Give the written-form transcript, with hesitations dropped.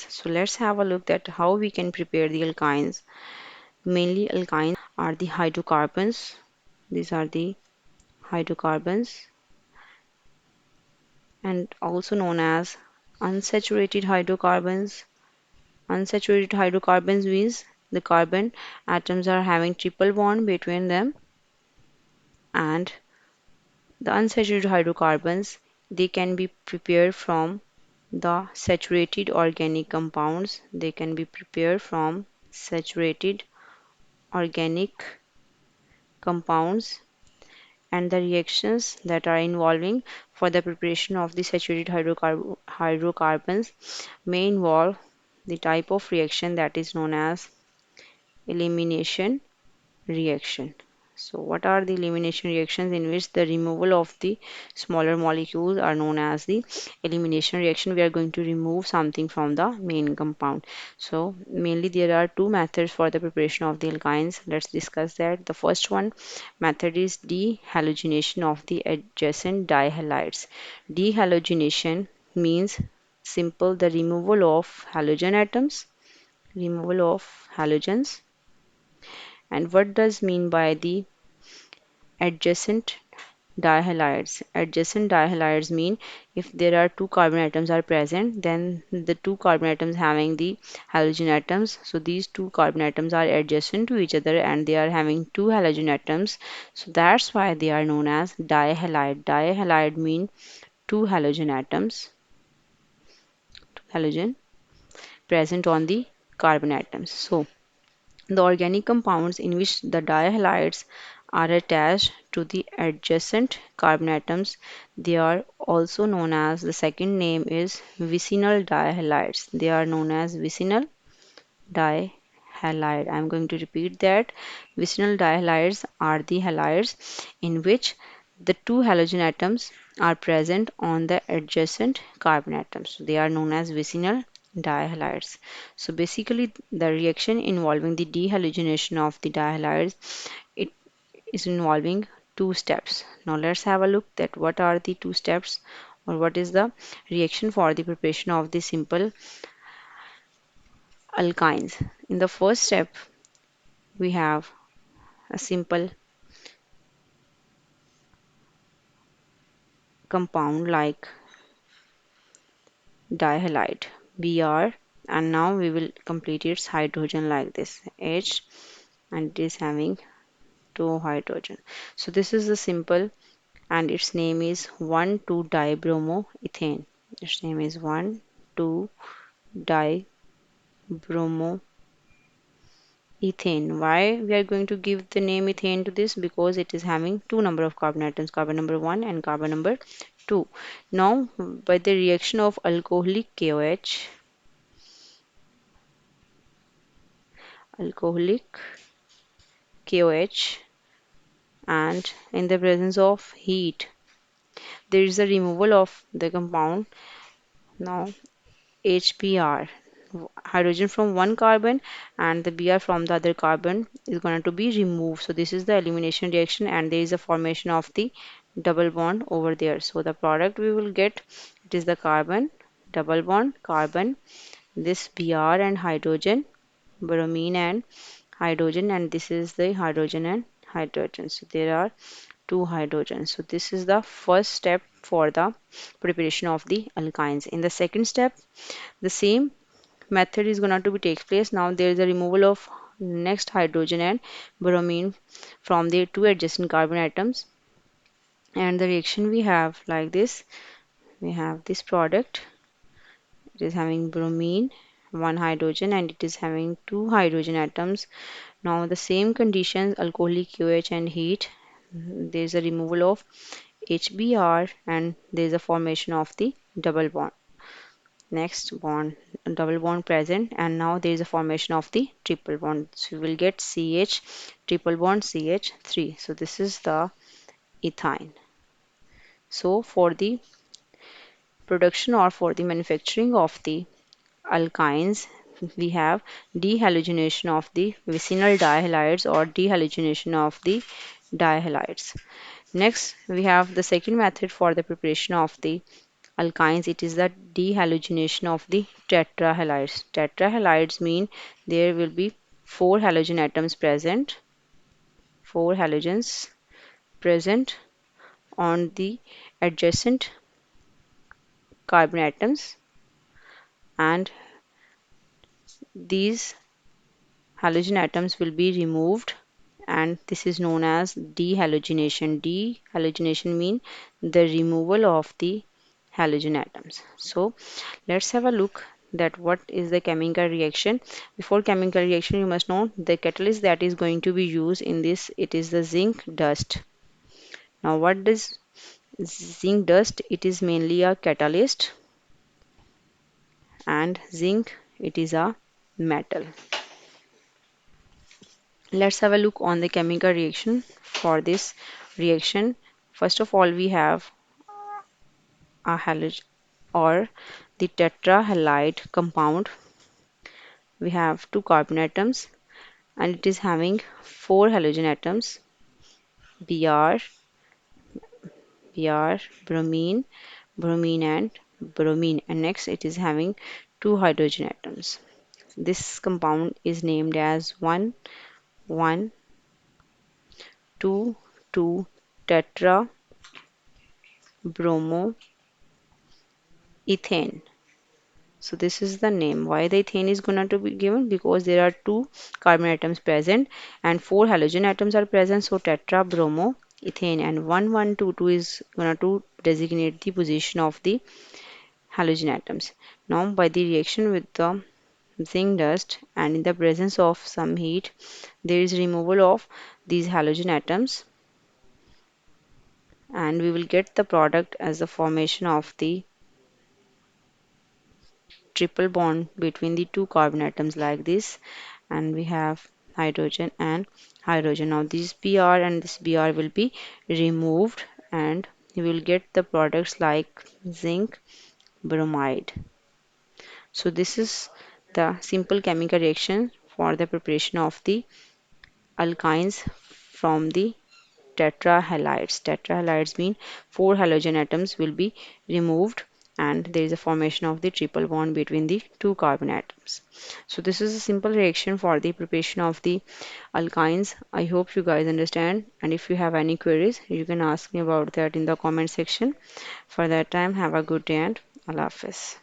So let's have a look at how we can prepare the alkynes. Mainly alkynes are the hydrocarbons. These are the hydrocarbons and also known as unsaturated hydrocarbons. Unsaturated hydrocarbons means the carbon atoms are having triple bond between them, and the unsaturated hydrocarbons, they can be prepared from the saturated organic compounds. They can be prepared from saturated organic compounds, and the reactions that are involving for the preparation of the saturated hydrocarbons may involve the type of reaction that is known as elimination reaction. So what are the elimination reactions in which the removal of the smaller molecules are known as the elimination reaction? We are going to remove something from the main compound. So mainly there are two methods for the preparation of the alkynes. Let's discuss that. The first one method is dehalogenation of the adjacent dihalides. Dehalogenation means simple the removal of halogen atoms, removal of halogens. And what does mean by the adjacent dihalides? Adjacent dihalides mean if there are two carbon atoms are present, then the two carbon atoms having the halogen atoms. So these two carbon atoms are adjacent to each other and they are having two halogen atoms. So that's why they are known as dihalide. Dihalide mean two halogen atoms, two halogen present on the carbon atoms. So the organic compounds in which the dihalides are attached to the adjacent carbon atoms, they are also known as, the second name is vicinal dihalides. They are known as vicinal dihalide. I am going to repeat that. Vicinal dihalides are the halides in which the two halogen atoms are present on the adjacent carbon atoms. They are known as vicinal dihalides. So basically the reaction involving the dehalogenation of the dihalides, it is involving two steps. Now let's have a look at what are the two steps or what is the reaction for the preparation of the simple alkynes. In the first step, we have a simple compound like dihalide Br, and now we will complete its hydrogen like this H, and it is having two hydrogen. So this is the simple, and its name is 1,2-dibromoethane. Its name is 1,2-dibromoethane. Ethane. Why we are going to give the name ethane to this? Because it is having two number of carbon atoms, carbon number 1 and carbon number 2. Now, by the reaction of alcoholic KOH, and in the presence of heat, there is a removal of the compound. Now, HBr, hydrogen from one carbon and the Br from the other carbon is going to be removed. So this is the elimination reaction, and there is a formation of the double bond over there. So the product we will get, it is the carbon, double bond, carbon, this Br and hydrogen, bromine and hydrogen, and this is the hydrogen and hydrogen. So there are two hydrogens. So this is the first step for the preparation of the alkynes. In the second step, the same method is going to be take place. Now there is a removal of next hydrogen and bromine from the two adjacent carbon atoms, and the reaction we have like this. We have this product, it is having bromine, one hydrogen, and it is having two hydrogen atoms. Now the same conditions, alcoholic QH and heat, there is a removal of HBr and there is a formation of the double bond. Next bond, double bond present, and now there is a formation of the triple bond. So we will get CH, triple bond CH3. So this is the ethyne. So for the production or for the manufacturing of the alkynes, we have dehalogenation of the vicinal dihalides or dehalogenation of the dihalides. Next, we have the second method for the preparation of the alkynes, it is the dehalogenation of the tetrahalides. Tetrahalides mean there will be four halogen atoms present, four halogens present on the adjacent carbon atoms, and these halogen atoms will be removed, and this is known as dehalogenation. Dehalogenation means the removal of the halogen atoms. So let's have a look that what is the chemical reaction. Before chemical reaction, you must know the catalyst that is going to be used in this, it is the zinc dust. Now what does zinc dust? It is mainly a catalyst, and zinc, it is a metal. Let's have a look on the chemical reaction for this reaction. First of all, we have a halogen or the tetrahalide compound. We have two carbon atoms, and it is having four halogen atoms, Br, Br, bromine, bromine and bromine. And next it is having two hydrogen atoms. This compound is named as 1, 1, 2, 2 tetra bromo ethane. So this is the name. Why the ethane is gonna to be given? Because there are two carbon atoms present and four halogen atoms are present. So tetra bromo ethane, and 1122 is gonna to designate the position of the halogen atoms. Now by the reaction with the zinc dust and in the presence of some heat, there is removal of these halogen atoms, and we will get the product as the formation of the triple bond between the two carbon atoms like this, and we have hydrogen and hydrogen. Now this Br and this Br will be removed, and you will get the products like zinc bromide. So this is the simple chemical reaction for the preparation of the alkynes from the tetrahalides. Tetrahalides mean four halogen atoms will be removed, and there is a formation of the triple bond between the two carbon atoms. So this is a simple reaction for the preparation of the alkynes. I hope you guys understand, and if you have any queries, you can ask me about that in the comment section. For that time, have a good day and Allah Hafiz.